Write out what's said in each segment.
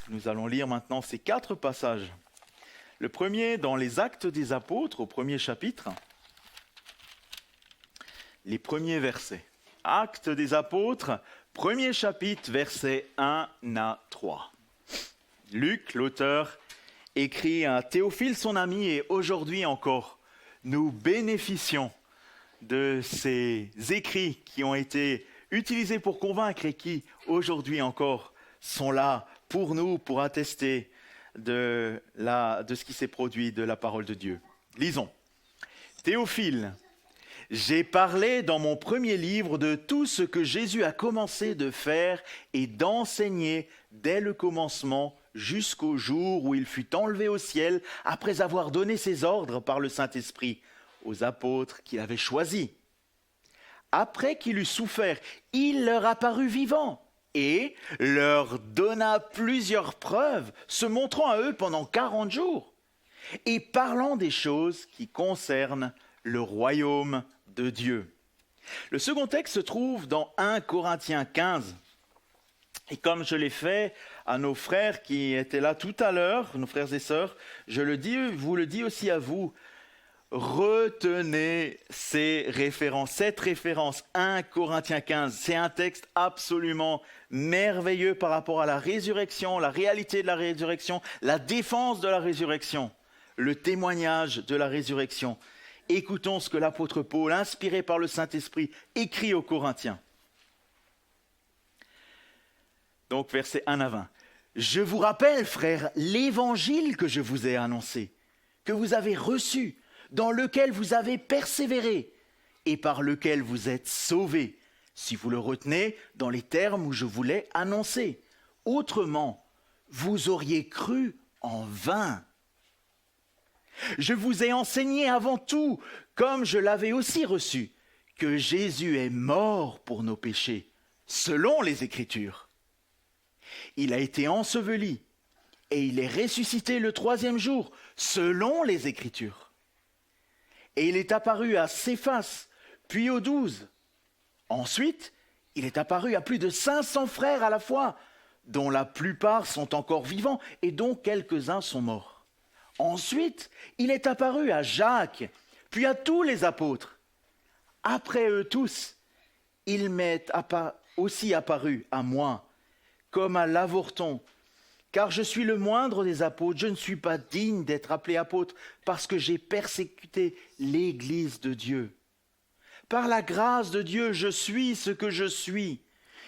Nous allons lire maintenant ces 4 passages. Le premier dans les Actes des Apôtres, au premier chapitre, les premiers versets. Actes des Apôtres, premier chapitre, versets 1 à 3. Luc, l'auteur, écrit à Théophile, son ami, et aujourd'hui encore, nous bénéficions de ces écrits qui ont été utilisés pour convaincre et qui, aujourd'hui encore, sont là pour nous, pour attester de ce qui s'est produit de la parole de Dieu. Lisons. Théophile, j'ai parlé dans mon premier livre de tout ce que Jésus a commencé de faire et d'enseigner dès le commencement jusqu'au jour où il fut enlevé au ciel après avoir donné ses ordres par le Saint-Esprit aux apôtres qu'il avait choisis. Après qu'il eut souffert, il leur apparut vivant et leur donna plusieurs preuves, se montrant à eux pendant 40 jours et parlant des choses qui concernent le royaume de Dieu. Le second texte se trouve dans 1 Corinthiens 15. Et comme je l'ai fait à nos frères qui étaient là tout à l'heure, nos frères et sœurs, vous le dis aussi à vous, retenez cette référence 1 Corinthiens 15. C'est un texte absolument merveilleux par rapport à la résurrection, la réalité de la résurrection, la défense de la résurrection, le témoignage de la résurrection. Écoutons ce que l'apôtre Paul, inspiré par le Saint-Esprit, écrit aux Corinthiens. Donc, versets 1 à 20. « Je vous rappelle, frères, l'évangile que je vous ai annoncé, que vous avez reçu, dans lequel vous avez persévéré et par lequel vous êtes sauvés, si vous le retenez dans les termes où je vous l'ai annoncé. Autrement, vous auriez cru en vain. Je vous ai enseigné avant tout, comme je l'avais aussi reçu, que Jésus est mort pour nos péchés, selon les Écritures. Il a été enseveli et il est ressuscité le 3e jour, selon les Écritures. Et il est apparu à Céphas, puis aux 12. Ensuite, il est apparu à plus de 500 frères à la fois, dont la plupart sont encore vivants et dont quelques-uns sont morts. Ensuite, il est apparu à Jacques, puis à tous les apôtres. Après eux tous, il m'est aussi apparu à moi, comme à l'avorton, car je suis le moindre des apôtres, je ne suis pas digne d'être appelé apôtre, parce que j'ai persécuté l'Église de Dieu. Par la grâce de Dieu, je suis ce que je suis,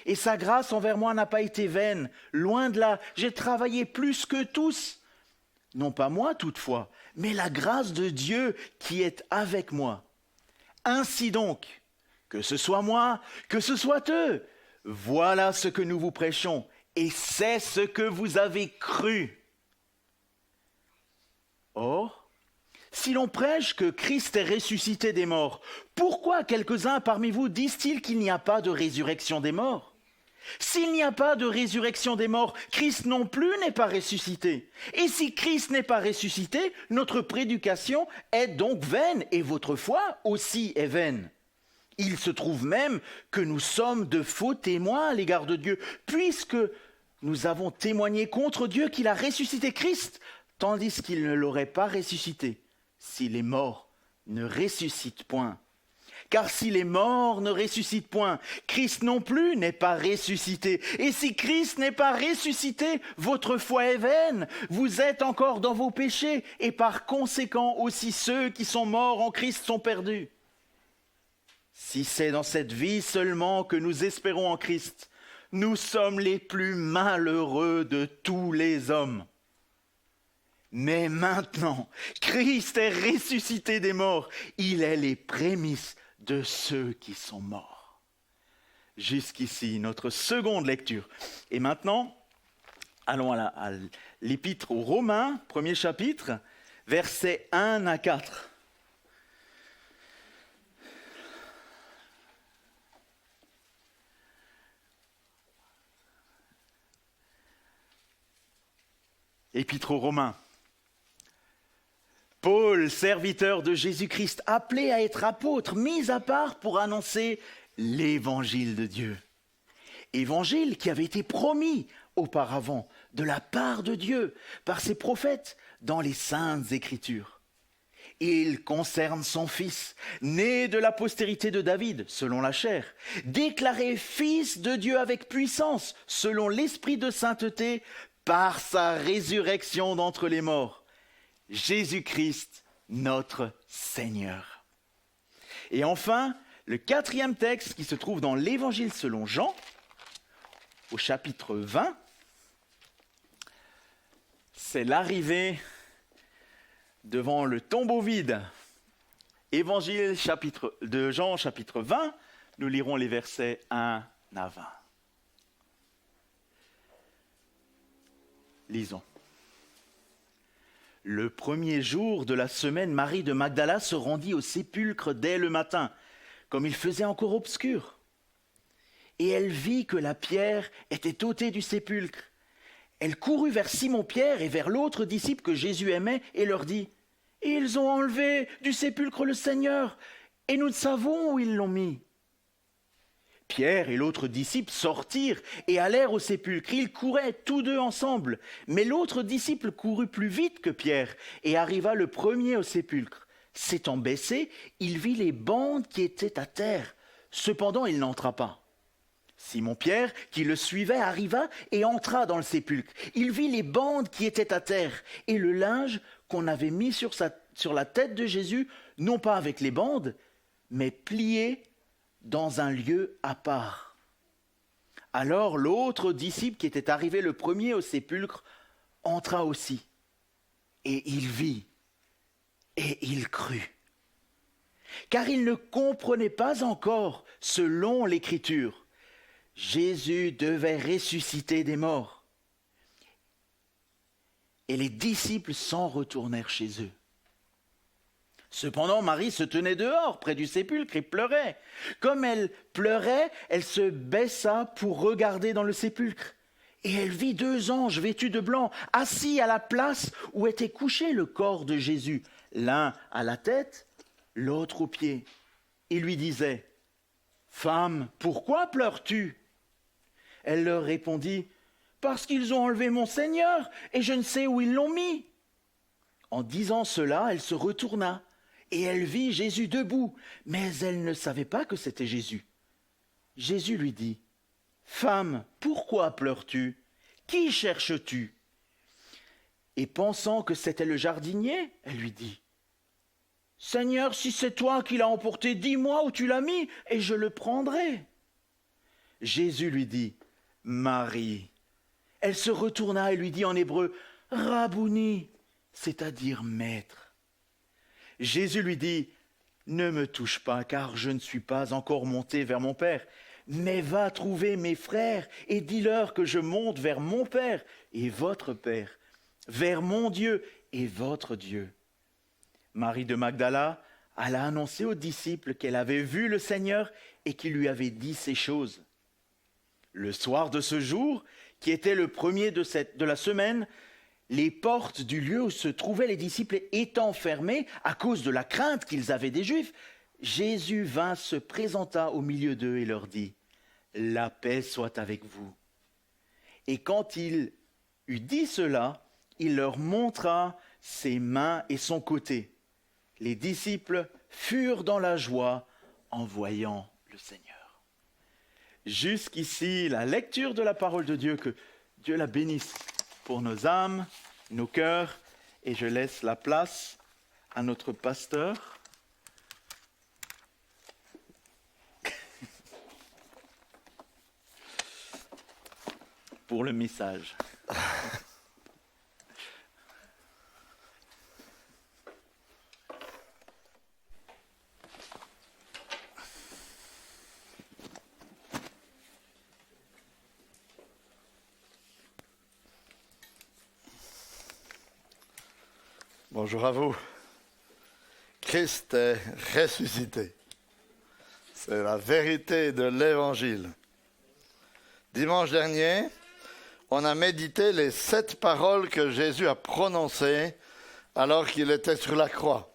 et sa grâce envers moi n'a pas été vaine. Loin de là, j'ai travaillé plus que tous. Non pas moi toutefois, mais la grâce de Dieu qui est avec moi. Ainsi donc, que ce soit moi, que ce soit eux, voilà ce que nous vous prêchons, et c'est ce que vous avez cru. Or, si l'on prêche que Christ est ressuscité des morts, pourquoi quelques-uns parmi vous disent-ils qu'il n'y a pas de résurrection des morts ? S'il n'y a pas de résurrection des morts, Christ non plus n'est pas ressuscité. Et si Christ n'est pas ressuscité, notre prédication est donc vaine et votre foi aussi est vaine. Il se trouve même que nous sommes de faux témoins à l'égard de Dieu, puisque nous avons témoigné contre Dieu qu'il a ressuscité Christ, tandis qu'il ne l'aurait pas ressuscité, si les morts ne ressuscitent point. Car si les morts ne ressuscitent point, Christ non plus n'est pas ressuscité. Et si Christ n'est pas ressuscité, votre foi est vaine. Vous êtes encore dans vos péchés, et par conséquent aussi ceux qui sont morts en Christ sont perdus. Si c'est dans cette vie seulement que nous espérons en Christ, nous sommes les plus malheureux de tous les hommes. Mais maintenant, Christ est ressuscité des morts. Il est les prémices de ceux qui sont morts. Jusqu'ici, notre seconde lecture. Et maintenant, allons à l'épître aux Romains, premier chapitre, versets 1 à 4. Épître aux Romains. Paul, serviteur de Jésus-Christ, appelé à être apôtre, mis à part pour annoncer l'évangile de Dieu. Évangile qui avait été promis auparavant de la part de Dieu par ses prophètes dans les saintes Écritures. Il concerne son Fils, né de la postérité de David, selon la chair, déclaré Fils de Dieu avec puissance, selon l'Esprit de sainteté, par sa résurrection d'entre les morts. Jésus-Christ, notre Seigneur. Et enfin, le 4e texte qui se trouve dans l'Évangile selon Jean, au chapitre 20, c'est l'arrivée devant le tombeau vide. Évangile de Jean, chapitre 20, nous lirons les versets 1 à 20. Lisons. Le premier jour de la semaine, Marie de Magdala se rendit au sépulcre dès le matin, comme il faisait encore obscur. Et elle vit que la pierre était ôtée du sépulcre. Elle courut vers Simon-Pierre et vers l'autre disciple que Jésus aimait et leur dit « Ils ont enlevé du sépulcre le Seigneur, et nous ne savons où ils l'ont mis. » Pierre et l'autre disciple sortirent et allèrent au sépulcre. Ils couraient tous deux ensemble. Mais l'autre disciple courut plus vite que Pierre et arriva le premier au sépulcre. S'étant baissé, il vit les bandes qui étaient à terre. Cependant, il n'entra pas. Simon-Pierre, qui le suivait, arriva et entra dans le sépulcre. Il vit les bandes qui étaient à terre et le linge qu'on avait mis sur la tête de Jésus, non pas avec les bandes, mais plié dans un lieu à part. Alors l'autre disciple qui était arrivé le premier au sépulcre entra aussi, et il vit, et il crut. Car il ne comprenait pas encore, selon l'Écriture, Jésus devait ressusciter des morts. Et les disciples s'en retournèrent chez eux. Cependant, Marie se tenait dehors, près du sépulcre, et pleurait. Comme elle pleurait, elle se baissa pour regarder dans le sépulcre. Et elle vit 2 anges vêtus de blanc, assis à la place où était couché le corps de Jésus, l'un à la tête, l'autre aux pieds. Ils lui disaient « Femme, pourquoi pleures-tu » Elle leur répondit « Parce qu'ils ont enlevé mon Seigneur, et je ne sais où ils l'ont mis. » En disant cela, elle se retourna. Et elle vit Jésus debout, mais elle ne savait pas que c'était Jésus. Jésus lui dit, « Femme, pourquoi pleures-tu? Qui cherches-tu » Et pensant que c'était le jardinier, elle lui dit, « Seigneur, si c'est toi qui l'as emporté, dis-moi où tu l'as mis, et je le prendrai. » Jésus lui dit, « Marie. » Elle se retourna et lui dit en hébreu, « Rabouni », c'est-à-dire « maître. » Jésus lui dit, « Ne me touche pas, car je ne suis pas encore monté vers mon Père, mais va trouver mes frères et dis-leur que je monte vers mon Père et votre Père, vers mon Dieu et votre Dieu. » Marie de Magdala alla annoncer aux disciples qu'elle avait vu le Seigneur et qu'il lui avait dit ces choses. Le soir de ce jour, qui était le premier de la semaine, les portes du lieu où se trouvaient les disciples étant fermées à cause de la crainte qu'ils avaient des Juifs, Jésus vint, se présenta au milieu d'eux et leur dit « La paix soit avec vous. » Et quand il eut dit cela, il leur montra ses mains et son côté. Les disciples furent dans la joie en voyant le Seigneur. Jusqu'ici, la lecture de la parole de Dieu, que Dieu la bénisse pour nos âmes, nos cœurs, et je laisse la place à notre pasteur. Pour le message. Bonjour à vous. Christ est ressuscité. C'est la vérité de l'Évangile. Dimanche dernier, on a médité les 7 paroles que Jésus a prononcées alors qu'il était sur la croix.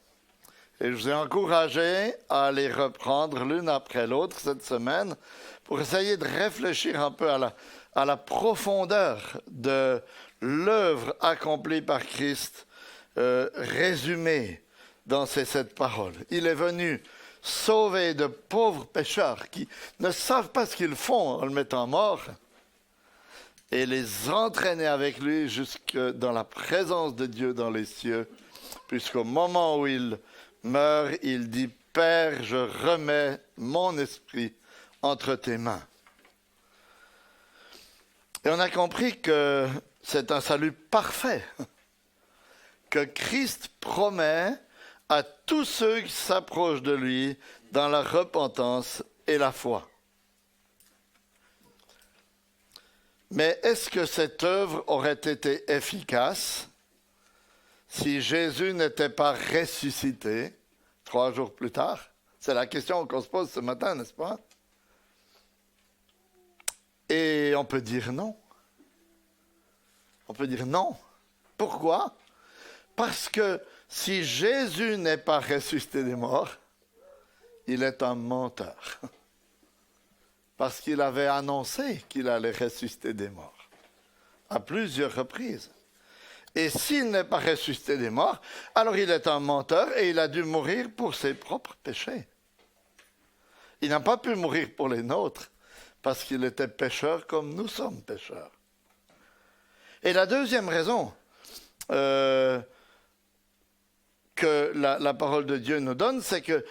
Et je vous ai encouragé à les reprendre l'une après l'autre cette semaine pour essayer de réfléchir un peu à la profondeur de l'œuvre accomplie par Christ résumée dans ces 7 paroles. Il est venu sauver de pauvres pécheurs qui ne savent pas ce qu'ils font en le mettant mort et les entraîner avec lui jusque dans la présence de Dieu dans les cieux, puisqu'au moment où il meurt, il dit « Père, je remets mon esprit entre tes mains ». Et on a compris que c'est un salut parfait, que Christ promet à tous ceux qui s'approchent de lui dans la repentance et la foi. Mais est-ce que cette œuvre aurait été efficace si Jésus n'était pas ressuscité 3 jours plus tard? C'est la question qu'on se pose ce matin, n'est-ce pas? Et on peut dire non. On peut dire non. Pourquoi? Parce que si Jésus n'est pas ressuscité des morts, il est un menteur. Parce qu'il avait annoncé qu'il allait ressusciter des morts à plusieurs reprises. Et s'il n'est pas ressuscité des morts, alors il est un menteur et il a dû mourir pour ses propres péchés. Il n'a pas pu mourir pour les nôtres parce qu'il était pécheur comme nous sommes pécheurs. Et la deuxième raison que la parole de Dieu nous donne, c'est que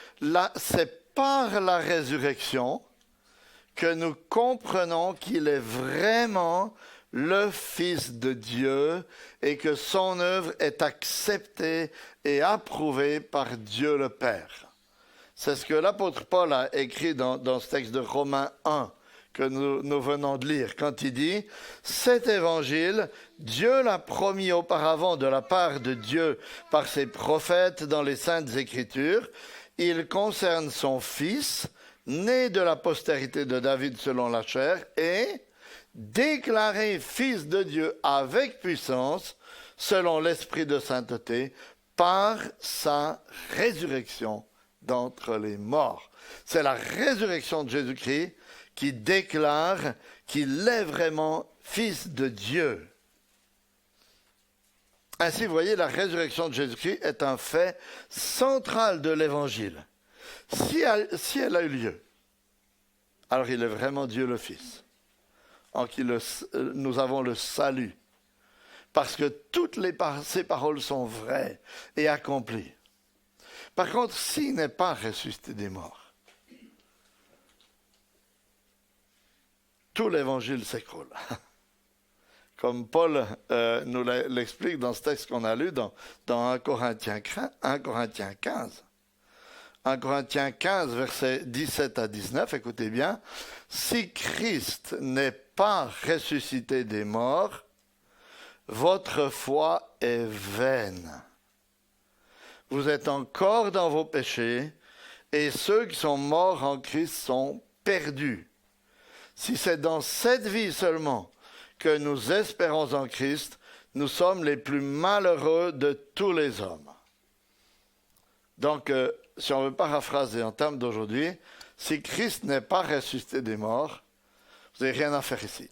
c'est par la résurrection que nous comprenons qu'il est vraiment le Fils de Dieu et que son œuvre est acceptée et approuvée par Dieu le Père. C'est ce que l'apôtre Paul a écrit dans ce texte de Romains 1 que nous venons de lire, quand il dit « Cet évangile, Dieu l'a promis auparavant de la part de Dieu par ses prophètes dans les Saintes Écritures. Il concerne son Fils, né de la postérité de David selon la chair, et déclaré Fils de Dieu avec puissance, selon l'Esprit de sainteté, par sa résurrection d'entre les morts. » C'est la résurrection de Jésus-Christ qui déclare qu'il est vraiment Fils de Dieu. Ainsi, vous voyez, la résurrection de Jésus-Christ est un fait central de l'Évangile. Si elle a eu lieu, alors il est vraiment Dieu le Fils, en qui nous avons le salut, parce que toutes ces paroles sont vraies et accomplies. Par contre, s'il n'est pas ressuscité des morts, tout l'Évangile s'écroule. Comme Paul nous l'explique dans ce texte qu'on a lu dans 1 Corinthiens 15. 1 Corinthiens 15, versets 17 à 19, écoutez bien. « Si Christ n'est pas ressuscité des morts, votre foi est vaine. Vous êtes encore dans vos péchés, et ceux qui sont morts en Christ sont perdus. Si c'est dans cette vie seulement que nous espérons en Christ, nous sommes les plus malheureux de tous les hommes. » Donc, si on veut paraphraser en termes d'aujourd'hui, si Christ n'est pas ressuscité des morts, vous n'avez rien à faire ici.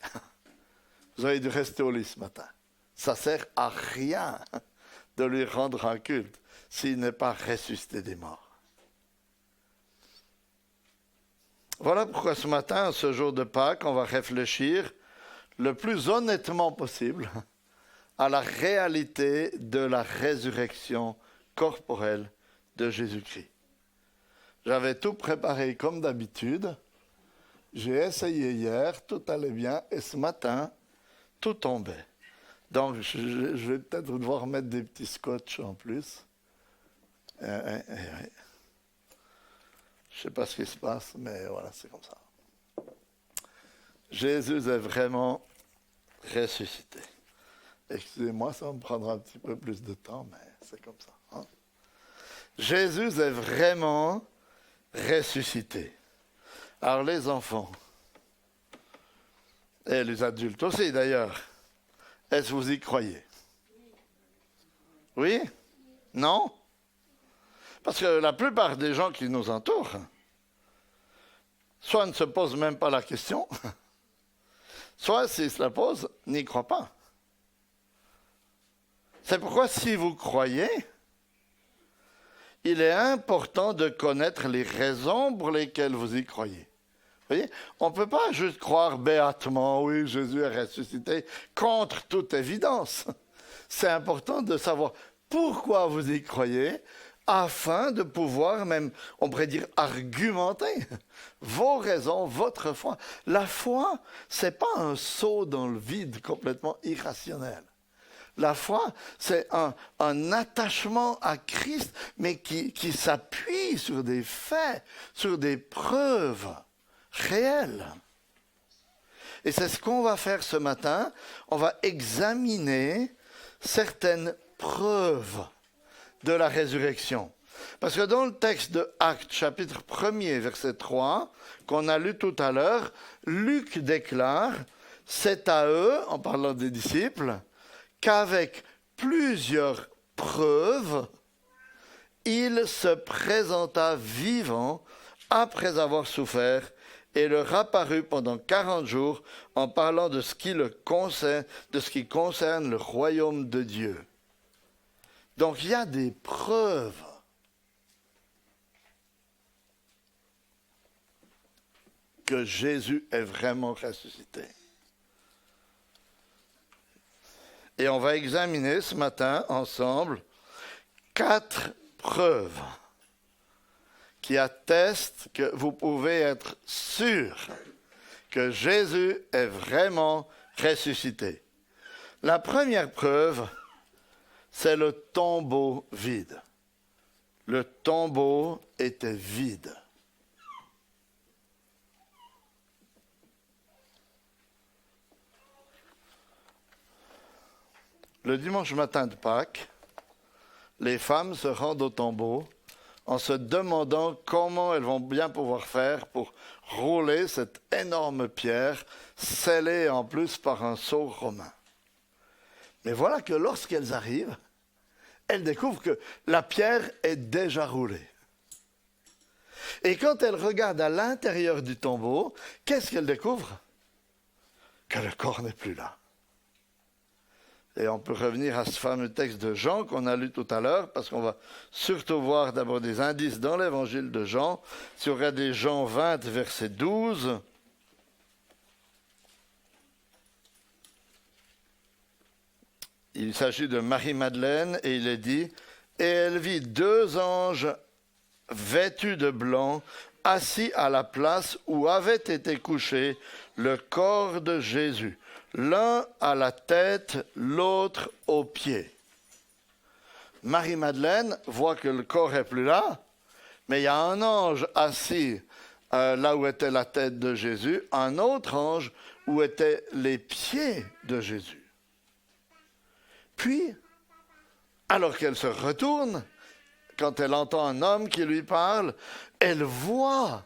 Vous avez dû rester au lit ce matin. Ça ne sert à rien de lui rendre un culte s'il n'est pas ressuscité des morts. Voilà pourquoi ce matin, ce jour de Pâques, on va réfléchir le plus honnêtement possible à la réalité de la résurrection corporelle de Jésus-Christ. J'avais tout préparé comme d'habitude. J'ai essayé hier, tout allait bien, et ce matin, tout tombait. Donc, je vais peut-être devoir mettre des petits scotch en plus. Je ne sais pas ce qui se passe, mais voilà, c'est comme ça. Jésus est vraiment ressuscité. Excusez-moi, ça me prendra un petit peu plus de temps, mais c'est comme ça. Hein? Jésus est vraiment ressuscité. Alors les enfants, et les adultes aussi d'ailleurs, est-ce que vous y croyez? Oui? Non? Parce que la plupart des gens qui nous entourent, soit ne se posent même pas la question, soit s'ils se la posent, n'y croient pas. C'est pourquoi si vous croyez, il est important de connaître les raisons pour lesquelles vous y croyez. Vous voyez, on ne peut pas juste croire béatement, oui, Jésus est ressuscité, contre toute évidence. C'est important de savoir pourquoi vous y croyez, afin de pouvoir même, on pourrait dire, argumenter vos raisons, votre foi. La foi, ce n'est pas un saut dans le vide complètement irrationnel. La foi, c'est un attachement à Christ, mais qui s'appuie sur des faits, sur des preuves réelles. Et c'est ce qu'on va faire ce matin. On va examiner certaines preuves de la résurrection. Parce que dans le texte de Actes, chapitre 1er, verset 3, qu'on a lu tout à l'heure, Luc déclare, « C'est à eux, en parlant des disciples, qu'avec plusieurs preuves, il se présenta vivant après avoir souffert et leur apparut pendant 40 jours en parlant de ce qui concerne le royaume de Dieu. » Donc il y a des preuves que Jésus est vraiment ressuscité. Et on va examiner ce matin ensemble 4 preuves qui attestent que vous pouvez être sûr que Jésus est vraiment ressuscité. La première preuve, c'est le tombeau vide. Le tombeau était vide. Le dimanche matin de Pâques, les femmes se rendent au tombeau en se demandant comment elles vont bien pouvoir faire pour rouler cette énorme pierre scellée en plus par un sceau romain. Mais voilà que lorsqu'elles arrivent, elles découvrent que la pierre est déjà roulée. Et quand elles regardent à l'intérieur du tombeau, qu'est-ce qu'elles découvrent? Que le corps n'est plus là. Et on peut revenir à ce fameux texte de Jean qu'on a lu tout à l'heure, parce qu'on va surtout voir d'abord des indices dans l'évangile de Jean. Si on regarde Jean 20, verset 12, il s'agit de Marie-Madeleine, et il est dit « Et elle vit 2 anges vêtus de blanc, assis à la place où avait été couché le corps de Jésus. L'un à la tête, l'autre aux pieds. » Marie-Madeleine voit que le corps n'est plus là, mais il y a un ange assis là où était la tête de Jésus, un autre ange où étaient les pieds de Jésus. Puis, alors qu'elle se retourne, quand elle entend un homme qui lui parle, elle voit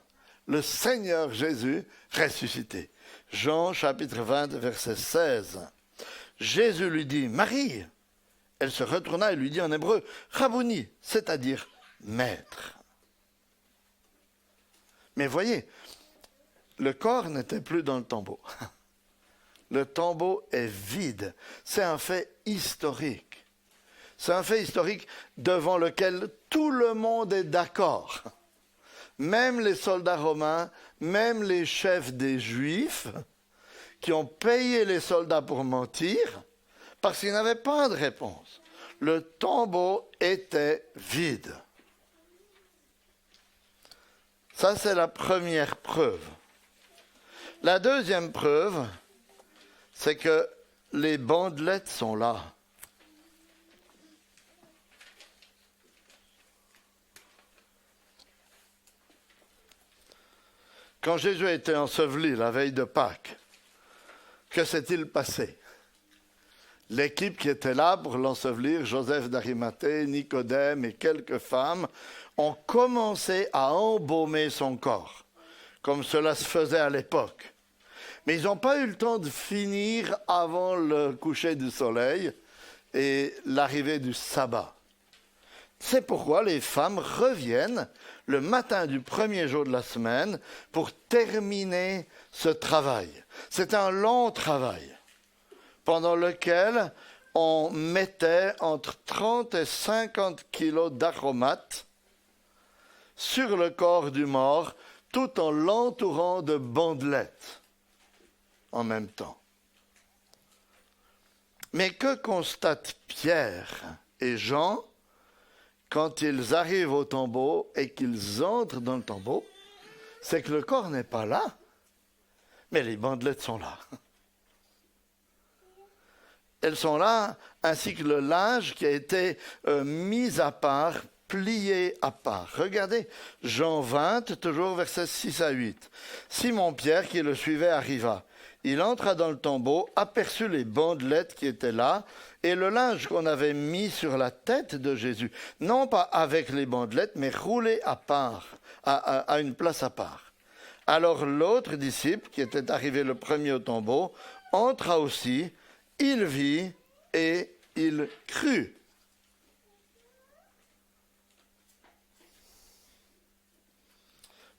le Seigneur Jésus ressuscité. Jean chapitre 20, verset 16. Jésus lui dit « Marie !» Elle se retourna et lui dit en hébreu « Rabouni !» c'est-à-dire « Maître ». Mais voyez, le corps n'était plus dans le tombeau. Le tombeau est vide. C'est un fait historique. C'est un fait historique devant lequel tout le monde est d'accord. Même les soldats romains, même les chefs des Juifs, qui ont payé les soldats pour mentir, parce qu'ils n'avaient pas de réponse. Le tombeau était vide. Ça, c'est la première preuve. La deuxième preuve, c'est que les bandelettes sont là. Quand Jésus a été enseveli la veille de Pâques, que s'est-il passé? L'équipe qui était là pour l'ensevelir, Joseph d'Arimathée, Nicodème et quelques femmes, ont commencé à embaumer son corps, comme cela se faisait à l'époque. Mais ils n'ont pas eu le temps de finir avant le coucher du soleil et l'arrivée du sabbat. C'est pourquoi les femmes reviennent le matin du premier jour de la semaine pour terminer ce travail. C'est un long travail pendant lequel on mettait entre 30 et 50 kilos d'aromates sur le corps du mort, tout en l'entourant de bandelettes en même temps. Mais que constatent Pierre et Jean quand ils arrivent au tombeau et qu'ils entrent dans le tombeau? C'est que le corps n'est pas là, mais les bandelettes sont là. Elles sont là, ainsi que le linge qui a été mis à part, plié à part. Regardez, Jean 20, toujours versets 6 à 8. Simon-Pierre, qui le suivait, arriva. Il entra dans le tombeau, aperçut les bandelettes qui étaient là, et le linge qu'on avait mis sur la tête de Jésus. Non pas avec les bandelettes, mais roulé à part, à une place à part. Alors l'autre disciple, qui était arrivé le premier au tombeau, entra aussi. Il vit et il crut.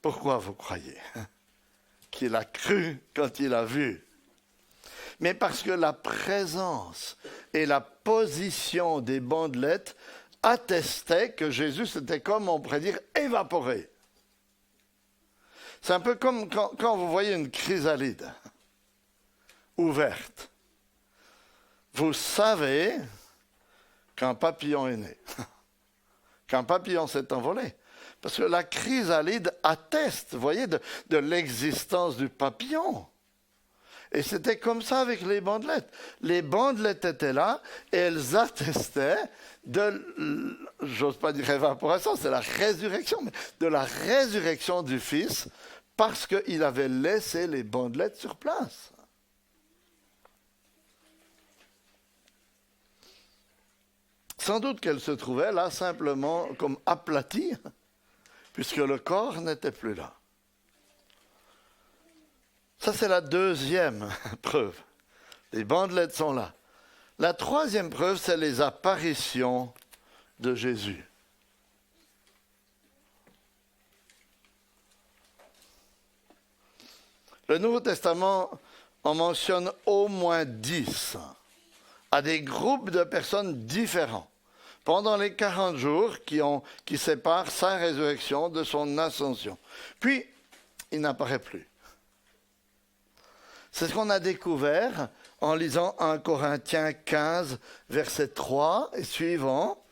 Pourquoi vous croyez qu'il a cru quand il a vu? Mais parce que la présence et la position des bandelettes attestaient que Jésus s'était, comme on pourrait dire, évaporé. C'est un peu comme quand vous voyez une chrysalide ouverte. Vous savez qu'un papillon est né, qu'un papillon s'est envolé. Parce que la chrysalide atteste, vous voyez, de l'existence du papillon. Et c'était comme ça avec les bandelettes. Les bandelettes étaient là et elles attestaient de, j'ose pas dire évaporation, c'est la résurrection, mais de la résurrection du Fils parce qu'il avait laissé les bandelettes sur place. Sans doute qu'elle se trouvait là simplement comme aplatie, puisque le corps n'était plus là. Ça, c'est la deuxième preuve. Les bandelettes sont là. La troisième preuve, c'est les apparitions de Jésus. Le Nouveau Testament en mentionne au moins 10 à des groupes de personnes différents pendant les 40 jours qui séparent sa résurrection de son ascension. Puis, il n'apparaît plus. C'est ce qu'on a découvert en lisant 1 Corinthiens 15, verset 3 et suivant,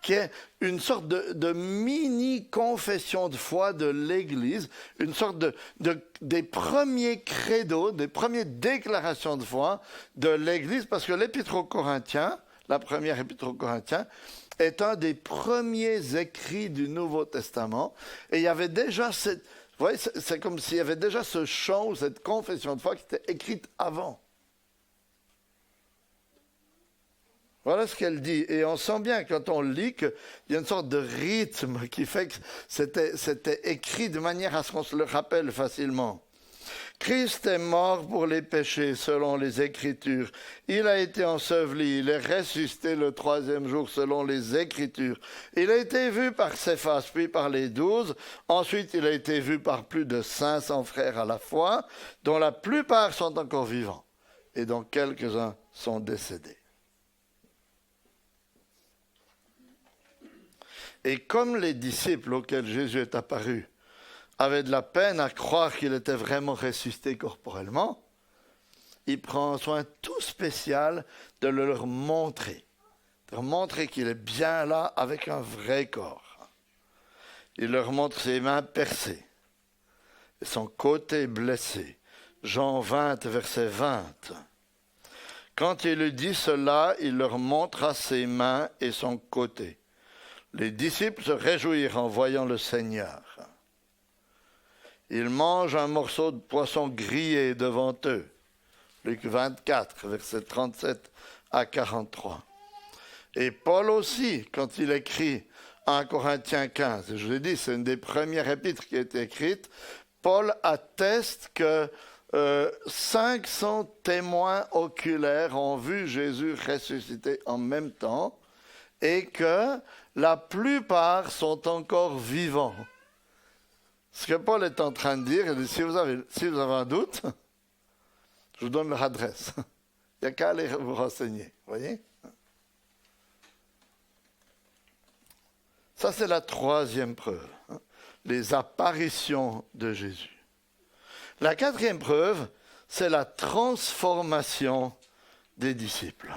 qui est une sorte de mini-confession de foi de l'Église, une sorte des premiers credos, des premières déclarations de foi de l'Église, parce que l'Épître aux Corinthiens, la première Épître aux Corinthiens, est un des premiers écrits du Nouveau Testament. Et il y avait déjà cette... Vous voyez, c'est comme s'il y avait déjà ce chant ou cette confession de foi qui était écrite avant. Voilà ce qu'elle dit. Et on sent bien quand on lit qu'il y a une sorte de rythme qui fait que c'était écrit de manière à ce qu'on se le rappelle facilement. Christ est mort pour les péchés selon les Écritures. Il a été enseveli, il est ressuscité le 3e jour selon les Écritures. Il a été vu par Céphas, puis par les 12. Ensuite, il a été vu par plus de 500 frères à la fois, dont la plupart sont encore vivants et dont quelques-uns sont décédés. Et comme les disciples auxquels Jésus est apparu avaient de la peine à croire qu'il était vraiment ressuscité corporellement, il prend un soin tout spécial de leur montrer qu'il est bien là avec un vrai corps. Il leur montre ses mains percées et son côté blessé. Jean 20, verset 20. Quand il eut dit cela, il leur montra ses mains et son côté. Les disciples se réjouirent en voyant le Seigneur. Ils mangent un morceau de poisson grillé devant eux. Luc 24, versets 37 à 43. Et Paul aussi, quand il écrit 1 Corinthiens 15, je l'ai dit, c'est une des premières épîtres qui a été écrite, Paul atteste que 500 témoins oculaires ont vu Jésus ressusciter en même temps et que la plupart sont encore vivants. Ce que Paul est en train de dire, il dit, si vous avez un doute, je vous donne leur adresse. Il n'y a qu'à aller vous renseigner. Voyez ? Ça, c'est la troisième preuve, hein, les apparitions de Jésus. La quatrième preuve, c'est la transformation des disciples.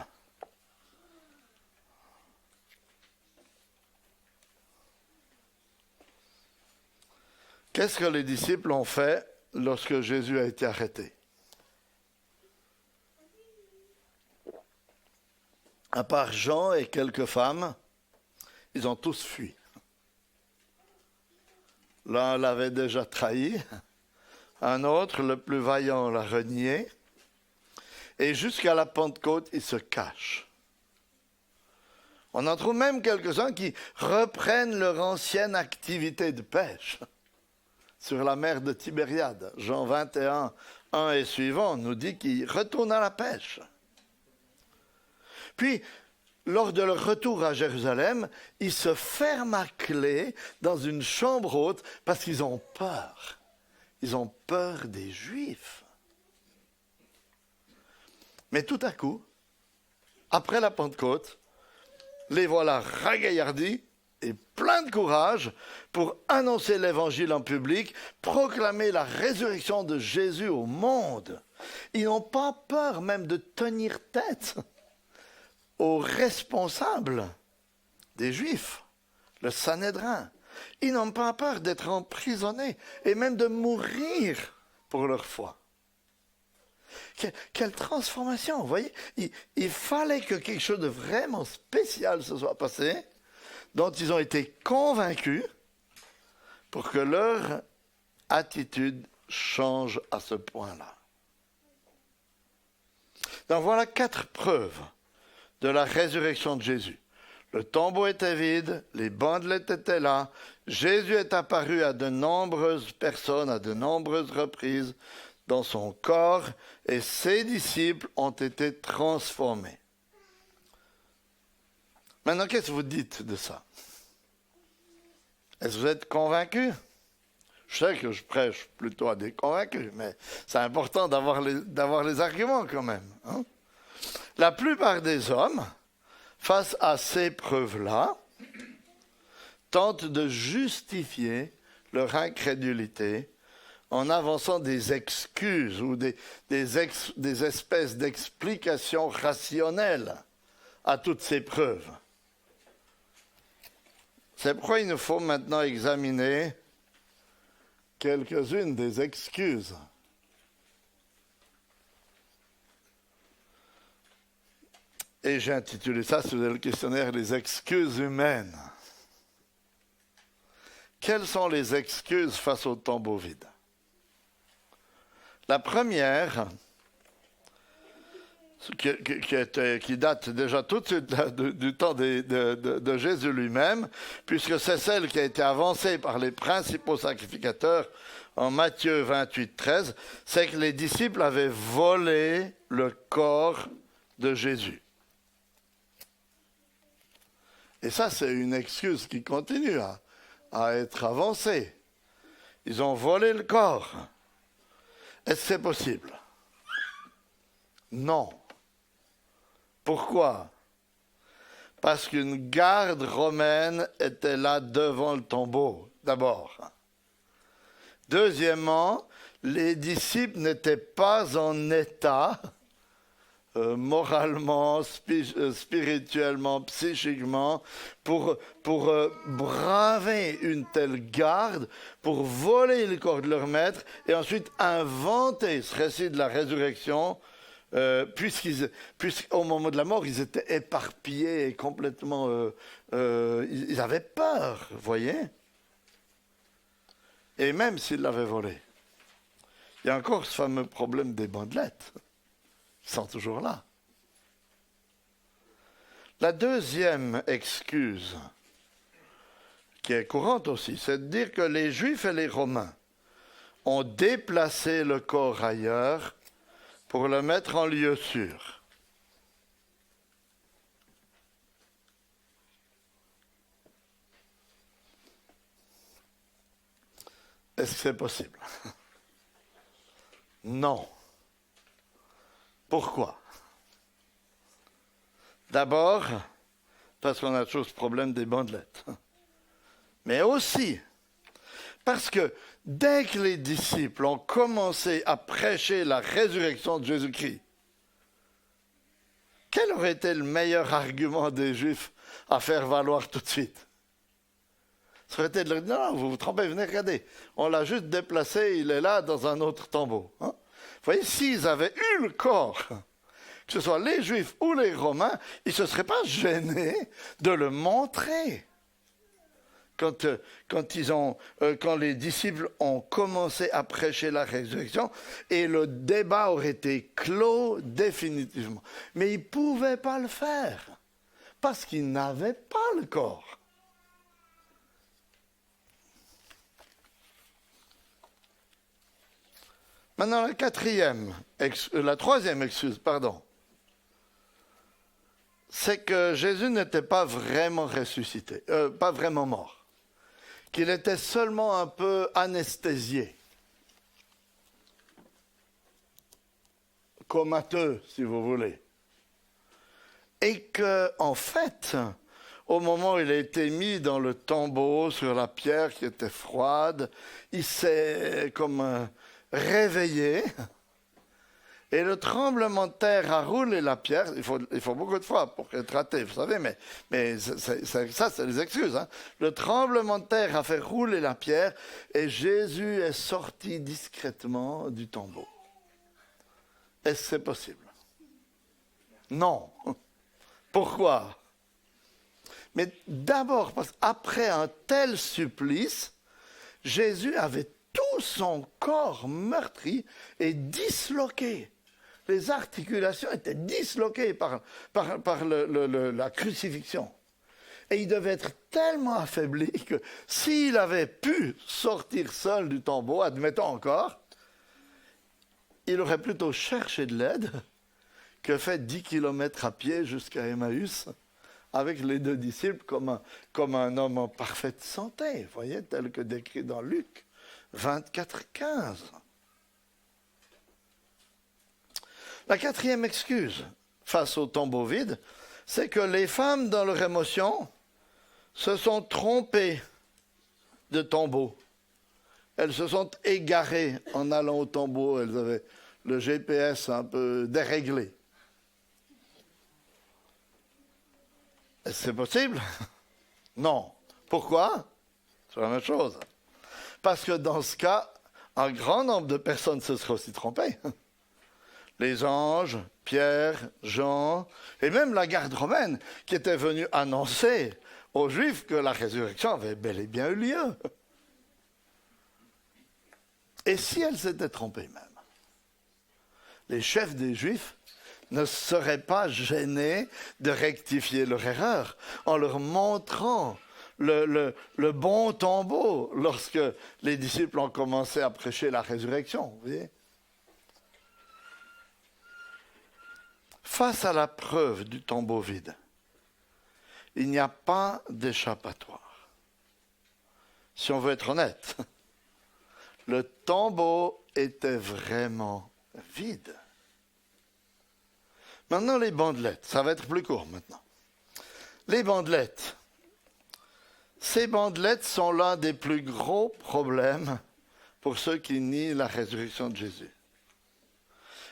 Qu'est-ce que les disciples ont fait lorsque Jésus a été arrêté? À part Jean et quelques femmes, ils ont tous fui. L'un l'avait déjà trahi, un autre, le plus vaillant, l'a renié, et jusqu'à la Pentecôte, ils se cachent. On en trouve même quelques-uns qui reprennent leur ancienne activité de pêche sur la mer de Tibériade. Jean 21, 1 et suivant nous dit qu'ils retournent à la pêche. Puis, lors de leur retour à Jérusalem, ils se ferment à clé dans une chambre haute parce qu'ils ont peur. Ils ont peur des Juifs. Mais tout à coup, après la Pentecôte, les voilà ragaillardis et pleins de courage pour annoncer l'Évangile en public, proclamer la résurrection de Jésus au monde. Ils n'ont pas peur même de tenir tête aux responsables des Juifs, le Sanhédrin. Ils n'ont pas peur d'être emprisonnés et même de mourir pour leur foi. Quelle transformation, vous voyez, il fallait que quelque chose de vraiment spécial se soit passé, dont ils ont été convaincus pour que leur attitude change à ce point-là. Donc voilà 4 preuves de la résurrection de Jésus. Le tombeau était vide, les bandelettes étaient là, Jésus est apparu à de nombreuses personnes, à de nombreuses reprises dans son corps, et ses disciples ont été transformés. Maintenant, qu'est-ce que vous dites de ça? Est-ce que vous êtes convaincus? Je sais que je prêche plutôt à des convaincus, mais c'est important d'avoir les arguments quand même. Hein? La plupart des hommes, face à ces preuves-là, tentent de justifier leur incrédulité en avançant des excuses ou des espèces d'explications rationnelles à toutes ces preuves. C'est pourquoi il nous faut maintenant examiner quelques-unes des excuses. Et j'ai intitulé ça, sur le questionnaire, les excuses humaines. Quelles sont les excuses face au tombeau vide? La première, qui date déjà tout de suite du temps de Jésus lui-même, puisque c'est celle qui a été avancée par les principaux sacrificateurs en Matthieu 28, 13, c'est que les disciples avaient volé le corps de Jésus. Et ça, c'est une excuse qui continue à être avancée. Ils ont volé le corps. Est-ce que c'est possible? Non. Pourquoi? Parce qu'une garde romaine était là devant le tombeau, d'abord. Deuxièmement, les disciples n'étaient pas en état, moralement, spirituellement, psychiquement, pour braver une telle garde, pour voler le corps de leur maître et ensuite inventer ce récit de la résurrection, puisqu'au moment de la mort, ils étaient éparpillés et complètement... ils avaient peur, vous voyez? Et même s'ils l'avaient volé, il y a encore ce fameux problème des bandelettes. Ils sont toujours là. La deuxième excuse, qui est courante aussi, c'est de dire que les Juifs et les Romains ont déplacé le corps ailleurs pour le mettre en lieu sûr. Est-ce que c'est possible? Non. Pourquoi? D'abord, parce qu'on a toujours ce problème des bandelettes. mais aussi parce que dès que les disciples ont commencé à prêcher la résurrection de Jésus-Christ, quel aurait été le meilleur argument des Juifs à faire valoir tout de suite? Ça aurait été de leur dire, non, vous vous trompez, venez regarder. On l'a juste déplacé, il est là dans un autre tombeau. Hein? Vous voyez, s'ils avaient eu le corps, que ce soit les Juifs ou les Romains, ils ne se seraient pas gênés de le montrer. Quand les disciples ont commencé à prêcher la résurrection, et le débat aurait été clos définitivement. Mais ils ne pouvaient pas le faire, parce qu'ils n'avaient pas le corps. Maintenant, la troisième excuse, c'est que Jésus n'était pas vraiment ressuscité, pas vraiment mort. Qu'il était seulement un peu anesthésié, comateux, si vous voulez. Et qu'en fait, au moment où il a été mis dans le tombeau sur la pierre qui était froide, il s'est comme réveillé. Et le tremblement de terre a roulé la pierre. Il faut beaucoup de foi pour être athée, vous savez, mais ça, c'est les excuses. Hein. Le tremblement de terre a fait rouler la pierre et Jésus est sorti discrètement du tombeau. Est-ce que c'est possible? Non. Pourquoi? Mais d'abord, parce qu'après un tel supplice, Jésus avait tout son corps meurtri et disloqué. Les articulations étaient disloquées par la crucifixion. Et il devait être tellement affaibli que s'il avait pu sortir seul du tombeau, admettons encore, il aurait plutôt cherché de l'aide que fait 10 kilomètres à pied jusqu'à Emmaüs avec les deux disciples comme un homme en parfaite santé, vous voyez, tel que décrit dans Luc 24:15. La quatrième excuse face au tombeau vide, c'est que les femmes, dans leur émotion, se sont trompées de tombeau. Elles se sont égarées en allant au tombeau. Elles avaient le GPS un peu déréglé. Est-ce que c'est possible? Non. Pourquoi? C'est la même chose. Parce que dans ce cas, un grand nombre de personnes se seraient aussi trompées. Les anges, Pierre, Jean, et même la garde romaine qui était venue annoncer aux Juifs que la résurrection avait bel et bien eu lieu. Et si elles s'étaient trompées même, les chefs des Juifs ne seraient pas gênés de rectifier leur erreur en leur montrant le bon tombeau lorsque les disciples ont commencé à prêcher la résurrection. Vous voyez ? Face à la preuve du tombeau vide, il n'y a pas d'échappatoire. Si on veut être honnête, le tombeau était vraiment vide. Maintenant, les bandelettes, ça va être plus court maintenant. Les bandelettes, ces bandelettes sont l'un des plus gros problèmes pour ceux qui nient la résurrection de Jésus.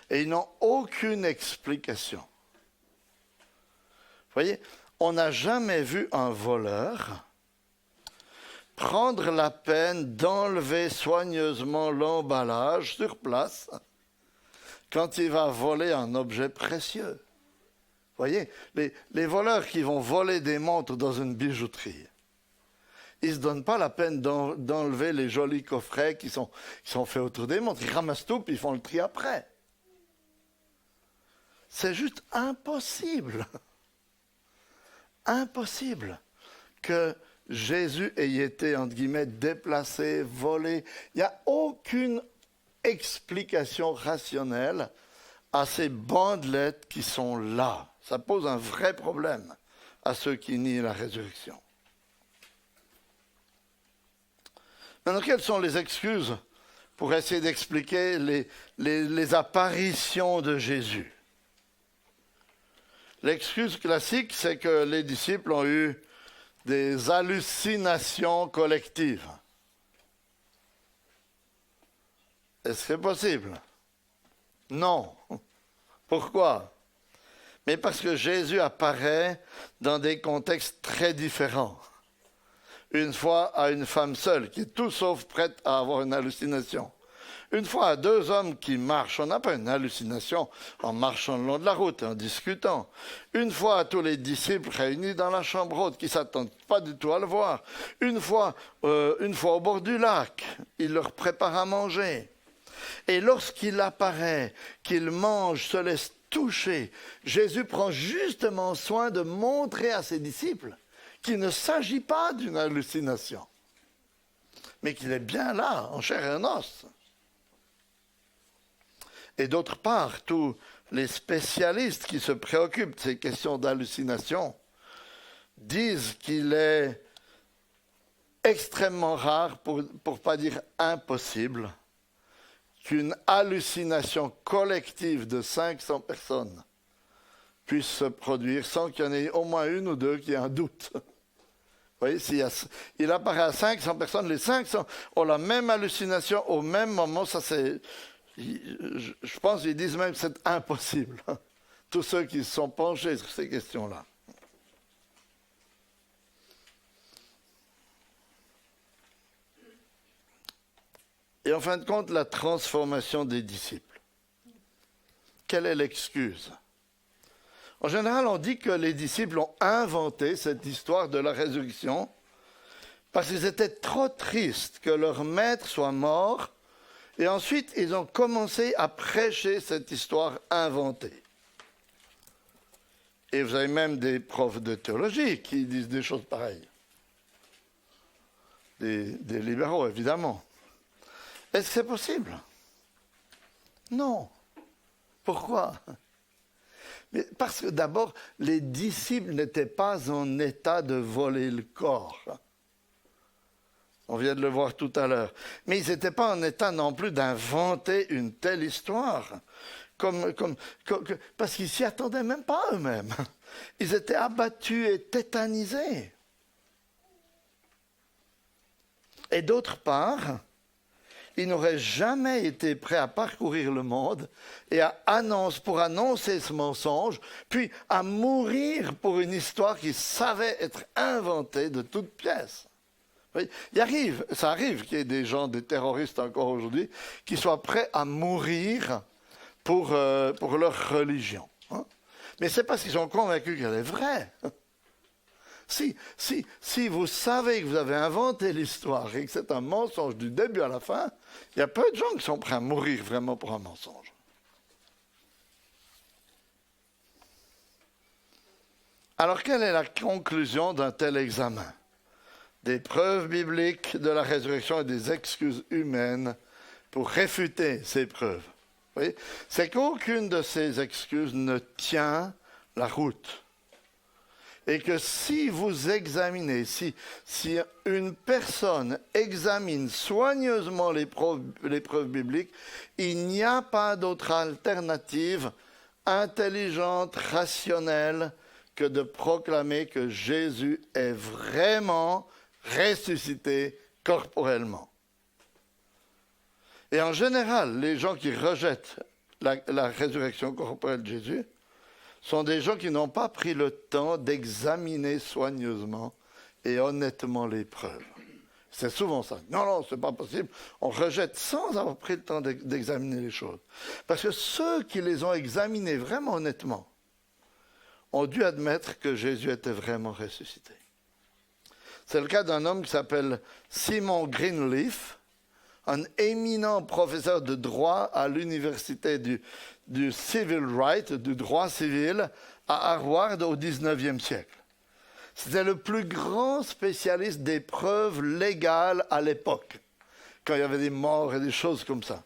Et ils n'ont aucune explication. Vous voyez, on n'a jamais vu un voleur prendre la peine d'enlever soigneusement l'emballage sur place quand il va voler un objet précieux. Vous voyez, les voleurs qui vont voler des montres dans une bijouterie, ils ne se donnent pas la peine d'enlever les jolis coffrets qui sont faits autour des montres. Ils ramassent tout puis ils font le tri après. C'est juste impossible. Impossible que Jésus ait été, entre guillemets, déplacé, volé. Il n'y a aucune explication rationnelle à ces bandelettes qui sont là. Ça pose un vrai problème à ceux qui nient la résurrection. Maintenant, quelles sont les excuses pour essayer d'expliquer les apparitions de Jésus? L'excuse classique, c'est que les disciples ont eu des hallucinations collectives. Est-ce que c'est possible? Non. Pourquoi? Mais parce que Jésus apparaît dans des contextes très différents. Une fois à une femme seule, qui est tout sauf prête à avoir une hallucination. Une fois à deux hommes qui marchent, on n'a pas une hallucination en marchant le long de la route, en discutant. Une fois à tous les disciples réunis dans la chambre haute, qui ne s'attendent pas du tout à le voir. Une fois au bord du lac, il leur prépare à manger. Et lorsqu'il apparaît, qu'il mange, se laisse toucher, Jésus prend justement soin de montrer à ses disciples qu'il ne s'agit pas d'une hallucination, mais qu'il est bien là, en chair et en os. Et d'autre part, tous les spécialistes qui se préoccupent de ces questions d'hallucination disent qu'il est extrêmement rare, pour ne pas dire impossible, qu'une hallucination collective de 500 personnes puisse se produire sans qu'il y en ait au moins une ou deux qui aient un doute. Vous voyez, il apparaît à 500 personnes, les 500 ont la même hallucination au même moment, ça c'est... Je pense qu'ils disent même que c'est impossible. Tous ceux qui se sont penchés sur ces questions-là. Et en fin de compte, la transformation des disciples. Quelle est l'excuse? En général, on dit que les disciples ont inventé cette histoire de la résurrection parce qu'ils étaient trop tristes que leur maître soit mort. Et ensuite, ils ont commencé à prêcher cette histoire inventée. Et vous avez même des profs de théologie qui disent des choses pareilles. Des libéraux, évidemment. Est-ce que c'est possible? Non. Pourquoi? Mais parce que d'abord, les disciples n'étaient pas en état de voler le corps. On vient de le voir tout à l'heure. Mais ils n'étaient pas en état non plus d'inventer une telle histoire. Parce qu'ils ne s'y attendaient même pas eux-mêmes. Ils étaient abattus et tétanisés. Et d'autre part, ils n'auraient jamais été prêts à parcourir le monde et pour annoncer ce mensonge, puis à mourir pour une histoire qu'ils savaient être inventée de toutes pièces. Ça arrive qu'il y ait des gens, des terroristes encore aujourd'hui, qui soient prêts à mourir pour leur religion. Hein? Mais c'est parce qu'ils sont convaincus qu'elle est vraie. Si vous savez que vous avez inventé l'histoire et que c'est un mensonge du début à la fin, il y a peu de gens qui sont prêts à mourir vraiment pour un mensonge. Alors, quelle est la conclusion d'un tel examen? Des preuves bibliques de la résurrection et des excuses humaines pour réfuter ces preuves. Vous voyez? C'est qu'aucune de ces excuses ne tient la route. Et que si vous examinez, si une personne examine soigneusement les preuves bibliques, il n'y a pas d'autre alternative intelligente, rationnelle, que de proclamer que Jésus est vraiment ressuscité corporellement. Et en général, les gens qui rejettent la résurrection corporelle de Jésus sont des gens qui n'ont pas pris le temps d'examiner soigneusement et honnêtement les preuves. C'est souvent ça. Non, c'est pas possible. On rejette sans avoir pris le temps d'examiner les choses. Parce que ceux qui les ont examinés vraiment honnêtement ont dû admettre que Jésus était vraiment ressuscité. C'est le cas d'un homme qui s'appelle Simon Greenleaf, un éminent professeur de droit à l'université du Civil Right, du droit civil, à Harvard au XIXe siècle. C'était le plus grand spécialiste des preuves légales à l'époque, quand il y avait des morts et des choses comme ça.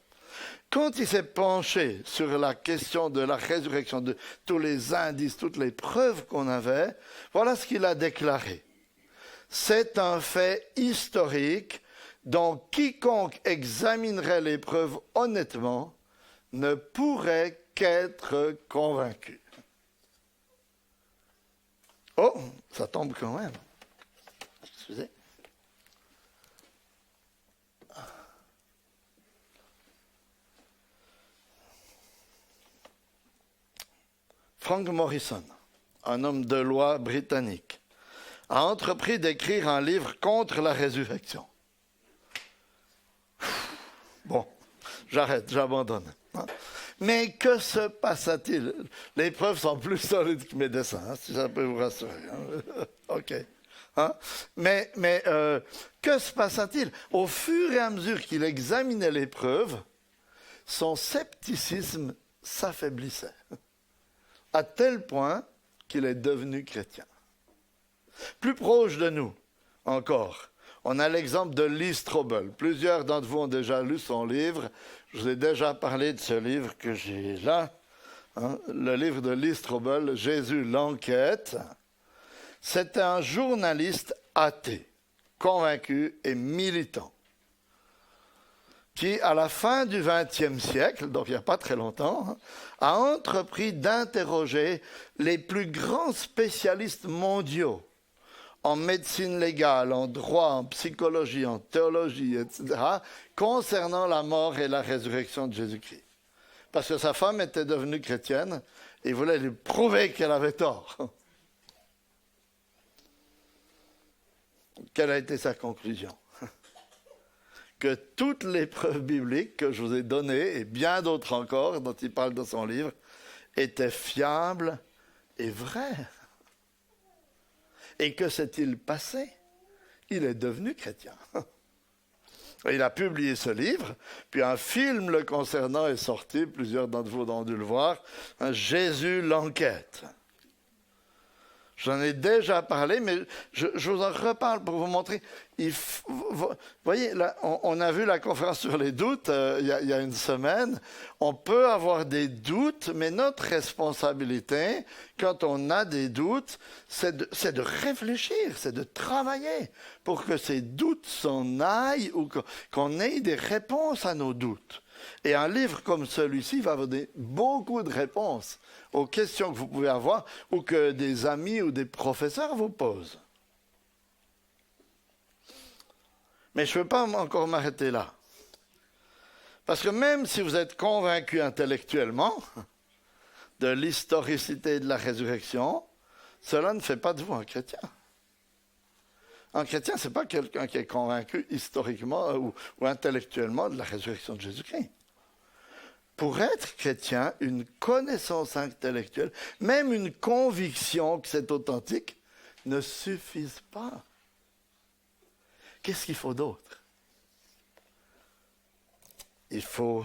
Quand il s'est penché sur la question de la résurrection, de tous les indices, toutes les preuves qu'on avait, voilà ce qu'il a déclaré. C'est un fait historique dont quiconque examinerait les preuves honnêtement ne pourrait qu'être convaincu. Oh, ça tombe quand même. excusez. Frank Morrison, un homme de loi britannique, a entrepris d'écrire un livre contre la résurrection. Bon, j'arrête, j'abandonne. Mais que se passa-t-il? Les preuves sont plus solides que mes dessins, si ça peut vous rassurer. OK. Mais que se passa-t-il? Au fur et à mesure qu'il examinait les preuves, son scepticisme s'affaiblissait, à tel point qu'il est devenu chrétien. Plus proche de nous, encore, on a l'exemple de Lee Strobel. Plusieurs d'entre vous ont déjà lu son livre. Je vous ai déjà parlé de ce livre que j'ai là, le livre de Lee Strobel, Jésus l'enquête. C'était un journaliste athée, convaincu et militant, qui, à la fin du XXe siècle, donc il n'y a pas très longtemps, a entrepris d'interroger les plus grands spécialistes mondiaux en médecine légale, en droit, en psychologie, en théologie, etc., concernant la mort et la résurrection de Jésus-Christ. Parce que sa femme était devenue chrétienne et il voulait lui prouver qu'elle avait tort. Quelle a été sa conclusion? Que toutes les preuves bibliques que je vous ai données, et bien d'autres encore dont il parle dans son livre, étaient fiables et vraies. Et que s'est-il passé? Il est devenu chrétien. Il a publié ce livre, puis un film le concernant est sorti, plusieurs d'entre vous ont dû le voir, Jésus l'enquête. J'en ai déjà parlé, mais je vous en reparle pour vous montrer. Vous voyez, là, on a vu la conférence sur les doutes il y a une semaine. On peut avoir des doutes, mais notre responsabilité, quand on a des doutes, c'est de réfléchir, c'est de travailler pour que ces doutes s'en aillent ou qu'on ait des réponses à nos doutes. Et un livre comme celui-ci va vous donner beaucoup de réponses aux questions que vous pouvez avoir ou que des amis ou des professeurs vous posent. Mais je ne peux pas encore m'arrêter là. Parce que même si vous êtes convaincu intellectuellement de l'historicité de la résurrection, cela ne fait pas de vous un chrétien. Un chrétien, ce n'est pas quelqu'un qui est convaincu historiquement ou intellectuellement de la résurrection de Jésus-Christ. Pour être chrétien, une connaissance intellectuelle, même une conviction que c'est authentique, ne suffisent pas. Qu'est-ce qu'il faut d'autre? Il faut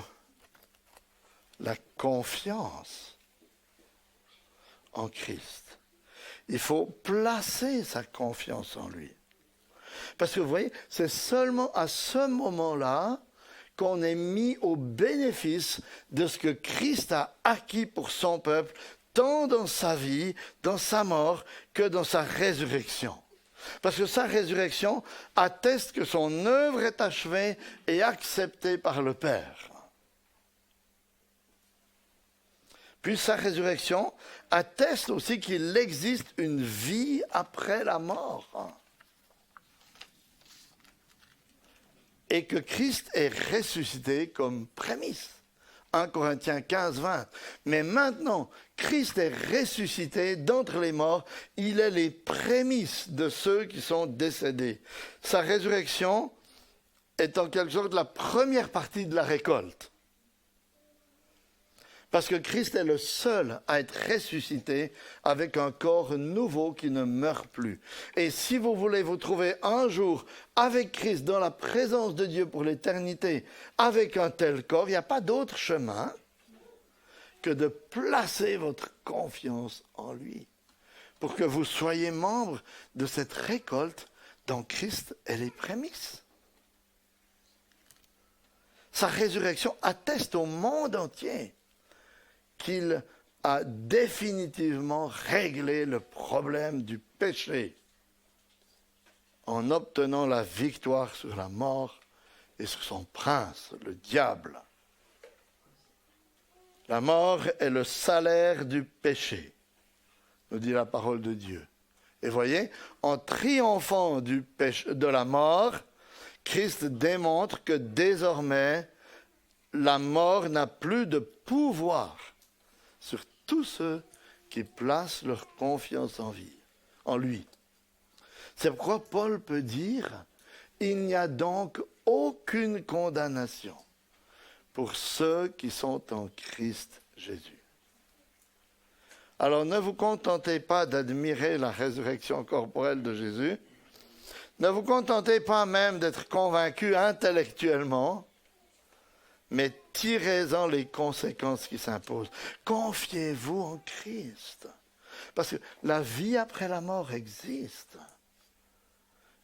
la confiance en Christ. Il faut placer sa confiance en lui. Parce que vous voyez, c'est seulement à ce moment-là qu'on est mis au bénéfice de ce que Christ a acquis pour son peuple, tant dans sa vie, dans sa mort, que dans sa résurrection. Parce que sa résurrection atteste que son œuvre est achevée et acceptée par le Père. Puis sa résurrection atteste aussi qu'il existe une vie après la mort. Et que Christ est ressuscité comme prémisse. 1 Corinthiens 15, 20. Mais maintenant, Christ est ressuscité d'entre les morts. Il est les prémices de ceux qui sont décédés. Sa résurrection est en quelque sorte la première partie de la récolte. Parce que Christ est le seul à être ressuscité avec un corps nouveau qui ne meurt plus. Et si vous voulez vous trouver un jour avec Christ dans la présence de Dieu pour l'éternité, avec un tel corps, il n'y a pas d'autre chemin que de placer votre confiance en lui pour que vous soyez membre de cette récolte dont Christ est les prémices. Sa résurrection atteste au monde entier qu'il a définitivement réglé le problème du péché en obtenant la victoire sur la mort et sur son prince, le diable. La mort est le salaire du péché, nous dit la parole de Dieu. Et voyez, en triomphant de la mort, Christ démontre que désormais, la mort n'a plus de pouvoir sur tous ceux qui placent leur confiance en lui. C'est pourquoi Paul peut dire, il n'y a donc aucune condamnation pour ceux qui sont en Christ Jésus. Alors ne vous contentez pas d'admirer la résurrection corporelle de Jésus, ne vous contentez pas même d'être convaincu intellectuellement, mais tirez-en les conséquences qui s'imposent. Confiez-vous en Christ, parce que la vie après la mort existe.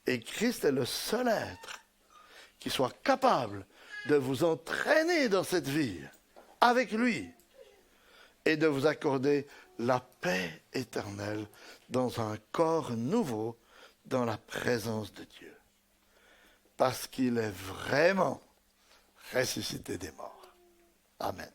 Et Christ est le seul être qui soit capable de vous entraîner dans cette vie avec lui et de vous accorder la paix éternelle dans un corps nouveau dans la présence de Dieu. Parce qu'il est vraiment ressuscité des morts. Amen.